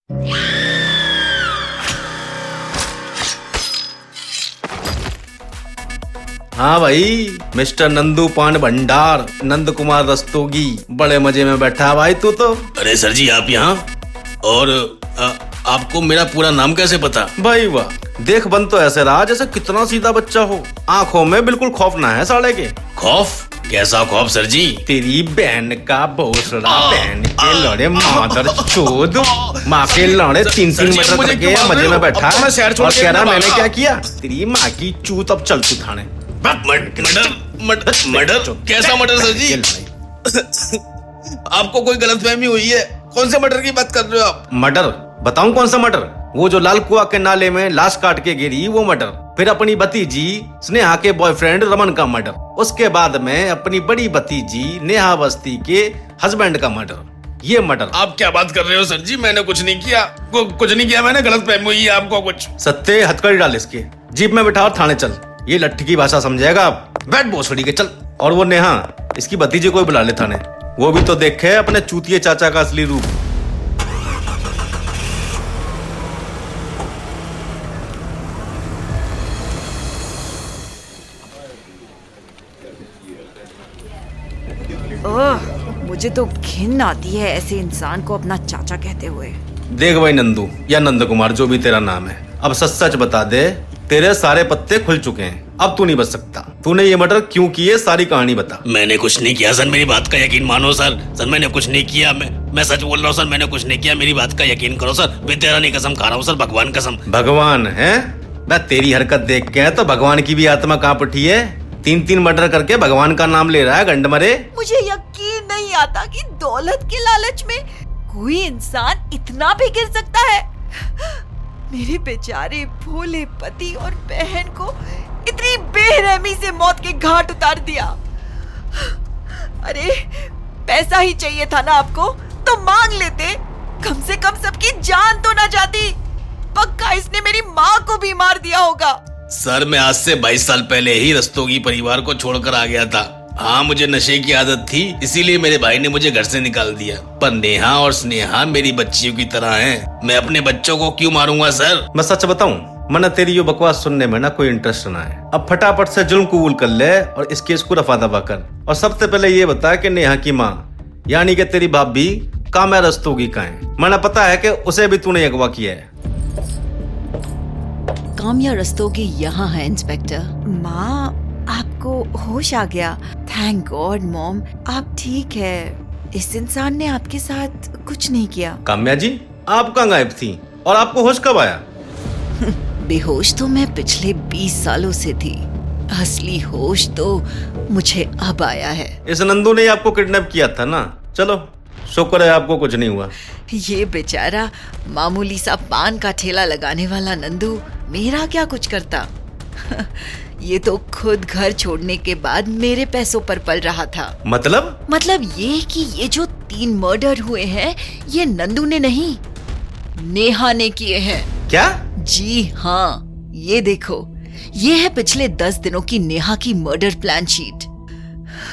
हाँ भाई, मिस्टर नंदू पान भंडार, नंद कुमार रस्तोगी, बड़े मजे में बैठा है भाई तू तो। अरे सर जी आप यहाँ, और आपको मेरा पूरा नाम कैसे पता? भाई वाह, देख बन तो ऐसे रहा जैसे कितना सीधा बच्चा हो, आंखों में बिल्कुल खौफ ना है साले के। खौफ? कैसा खौफ सर जी? तेरी बहन का भोसड़ा, बहन के लड़े मादर चोद, माँ के लड़े 3-3 मीटर करके मजे में बैठा है और कह रहा मैंने क्या किया। तेरी माँ की चूत, अब चल तू थाने। मर्डर? कैसा मर्डर सर जी? आपको कोई गलतफहमी हुई है, कौन से मर्डर की बात कर रहे हो आप? मर्डर? बताऊं कौन सा मर्डर? वो जो लाल कुआं के नाले में लाश काट के गिरी वो मर्डर, फिर अपनी भतीजी स्नेहा के बॉयफ्रेंड रमन का मर्डर, उसके बाद में अपनी बड़ी भतीजी नेहा अवस्थी के हस्बैंड का मर्डर, ये मर्डर। आप क्या बात कर रहे हो सर जी? मैंने कुछ नहीं किया, कुछ नहीं किया मैंने, गलतफहमी हुई है आपको कुछ। सत्ते हथकड़ी डाल इसके, जीप में बिठा और थाने चल, ये लट्ठी की भाषा समझेगा आप। बैठ भोसड़ी के चल। और वो नेहा, इसकी भतीजे को बुला ले थाने, वो भी तो देखे अपने चूतिए चाचा का असली रूप। मुझे तो घिन आती है ऐसे इंसान को अपना चाचा कहते हुए। देख भाई नंदू या नंद कुमार, जो भी तेरा नाम है, अब सच सच बता दे, तेरे सारे पत्ते खुल चुके हैं, अब तू नहीं बच सकता। तूने ये मर्डर क्यों किए, सारी कहानी बता। मैंने कुछ नहीं किया सर, मेरी बात का यकीन मानो सर। सर मैंने कुछ नहीं किया, मैं सच बोल रहा हूँ सर, मैंने कुछ नहीं किया, मेरी बात का यकीन करो सर। मैं तेरा नहीं कसम खा रहा हूँ सर, भगवान कसम। भगवान है? मैं तेरी हरकत देख के तो भगवान की भी आत्मा कांप उठी है। 3-3 मर्डर करके भगवान का नाम ले रहा है, गंड मरे। मुझे यकीन नहीं आता कि दौलत के लालच में कोई इंसान इतना भी गिर सकता है। मेरे बेचारे भोले पति और बहन को इतनी बेरहमी से मौत के घाट उतार दिया। अरे पैसा ही चाहिए था ना आपको, तो मांग लेते, कम से कम सबकी जान तो ना जाती। पक्का इसने मेरी माँ को भी मार दिया होगा। सर मैं आज से 22 साल पहले ही रस्तोगी परिवार को छोड़कर आ गया था। हाँ मुझे नशे की आदत थी, इसीलिए मेरे भाई ने मुझे घर से निकाल दिया। पर नेहा और स्नेहा मेरी बच्चियों की तरह हैं। मैं अपने बच्चों को क्यों मारूंगा सर? मैं सच बताऊं, मैंने तेरी ये बकवास सुनने में ना कोई इंटरेस्ट ना है। अब फटाफट से जुल्म कबूल कर ले और इस केस को रफा दफा कर। और सबसे पहले ये बता कि नेहा की माँ यानी कि तेरी भाभी काम्या रस्तोगी कहाँ है? मैंने पता है कि उसे भी तूने अगवा किया है। काम्या रस्तोगी यहाँ है इंस्पेक्टर। माँ आपको होश आ गया? थैंक गॉड मॉम, आप ठीक है। इस इंसान ने आपके साथ कुछ नहीं किया। काम्या जी, आप कहाँ गायब थी और आपको होश कब आया? बेहोश तो मैं पिछले 20 सालों से थी, असली होश तो मुझे अब आया है। इस नंदू ने आपको किडनैप किया था ना? चलो शुक्र है आपको कुछ नहीं हुआ। ये बेचारा मामूली सा पान का ठेला लगाने वाला नंदू मेरा क्या कुछ करता। ये तो खुद घर छोड़ने के बाद मेरे पैसों पर पल रहा था। मतलब ये कि ये जो 3 मर्डर हुए हैं ये नंदू ने नहीं, नेहा ने किए हैं। क्या? जी हाँ, ये देखो, ये है पिछले 10 दिनों की नेहा की मर्डर प्लान शीट।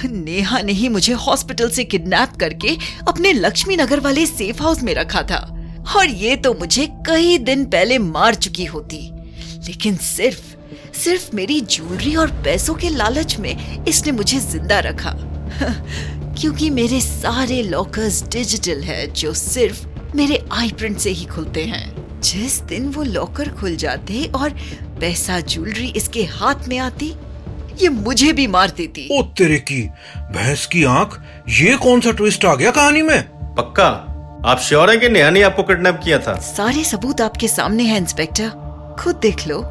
नेहा ने ही मुझे हॉस्पिटल से किडनैप करके अपने लक्ष्मी नगर वाले सेफ हाउस में रखा था और ये तो मुझे कई दिन पहले मार चुकी होती, लेकिन सिर्फ मेरी ज्वेलरी और पैसों के लालच में इसने मुझे जिंदा रखा। क्योंकि मेरे सारे लॉकर्स डिजिटल है जो सिर्फ मेरे आई प्रिंट से ही खुलते हैं। जिस दिन वो लॉकर खुल जाते और पैसा ज्वेलरी इसके हाथ में आती, ये मुझे भी मार देती। ओ तेरे की भैंस की आंख, ये कौन सा ट्विस्ट आ गया कहानी में? पक्का आप श्योर है कि नेहा ने आपको किडनैप किया था? सारे सबूत आपके सामने हैं इंस्पेक्टर, खुद देख लो।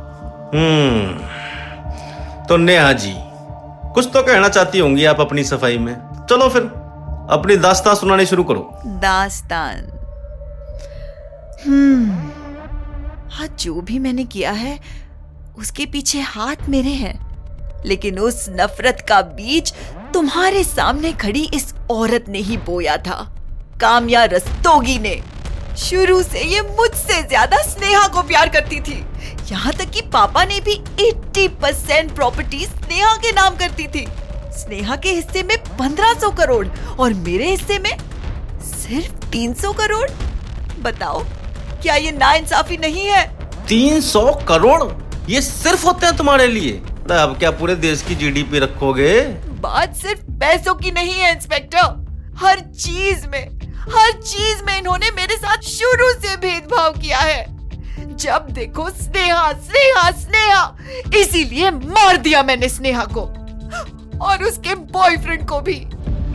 तो नेहा जी कुछ तो कहना चाहती होंगी आप अपनी सफाई में। चलो फिर अपनी दास्तान सुनानी शुरू करो। दास्तान? आज जो भी मैंने किया है उसके पीछे हाथ मेरे हैं, लेकिन उस नफरत का बीज तुम्हारे सामने खड़ी इस औरत ने ही बोया था, काम्या रस्तोगी ने। शुरू से ये मुझसे ज्यादा स्नेहा को प्यार करती थी, यहाँ तक कि पापा ने भी 80% प्रॉपर्टी स्नेहा के नाम करती थी। स्नेहा के हिस्से में 1500 करोड़ और मेरे हिस्से में सिर्फ 300 करोड़। बताओ क्या ये नाइंसाफी नहीं है? 300 करोड़ ये सिर्फ होते हैं तुम्हारे लिए? अरे अब क्या पूरे देश की जीडीपी रखोगे? बात सिर्फ पैसों की नहीं है इंस्पेक्टर, हर चीज में इन्होंने मेरे साथ शुरू से भेदभाव किया है। जब देखो स्नेहा स्नेहा स्नेहा, इसीलिए मार दिया मैंने स्नेहा को और उसके बॉयफ्रेंड को भी।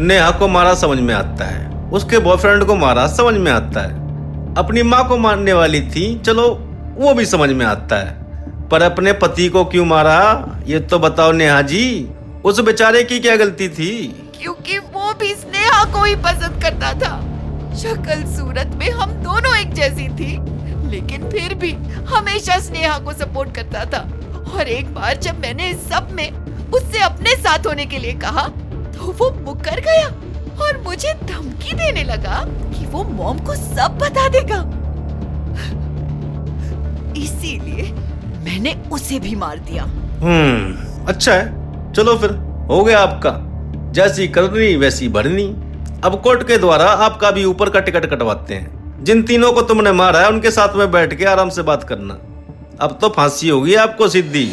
नेहा को मारा समझ में आता है, उसके बॉयफ्रेंड को मारा समझ में आता है, अपनी माँ को मारने वाली थी, चलो वो भी समझ में आता है, पर अपने पति को क्यों मारा ये तो बताओ नेहा जी। उस बेचारे की क्या गलती थी? क्योंकि वो भी स्नेहा को ही पसंद करता था। शक्ल सूरत में हम दोनों एक जैसी थी, लेकिन फिर भी हमेशा स्नेहा को सपोर्ट करता था। और एक बार जब मैंने इस सब में उससे अपने साथ होने के लिए कहा तो वो मुकर गया और मुझे धमकी देने लगा कि वो मॉम को सब बता देगा। इसीलिए मैंने उसे भी मार दिया। अच्छा है, चलो फिर हो गया आपका, जैसी करनी वैसी भरनी। अब कोर्ट के द्वारा आपका भी ऊपर का टिकट कटवाते हैं। जिन तीनों को तुमने मारा है उनके साथ में बैठ के आराम से बात करना। अब तो फांसी होगी आपको सीधी।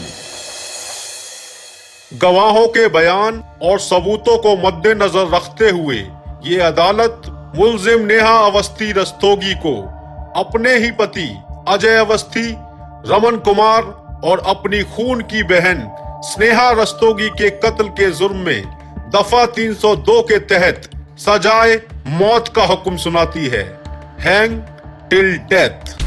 गवाहों के बयान और सबूतों को मद्देनजर रखते हुए ये अदालत मुल्जिम नेहा अवस्थी रस्तोगी को अपने ही पति अजय अवस्थी, रमन कुमार और अपनी खून की बहन स्नेहा रस्तोगी के कत्ल के जुर्म में दफा 302 के तहत सजाए मौत का हुक्म सुनाती है, हैंग टिल डेथ।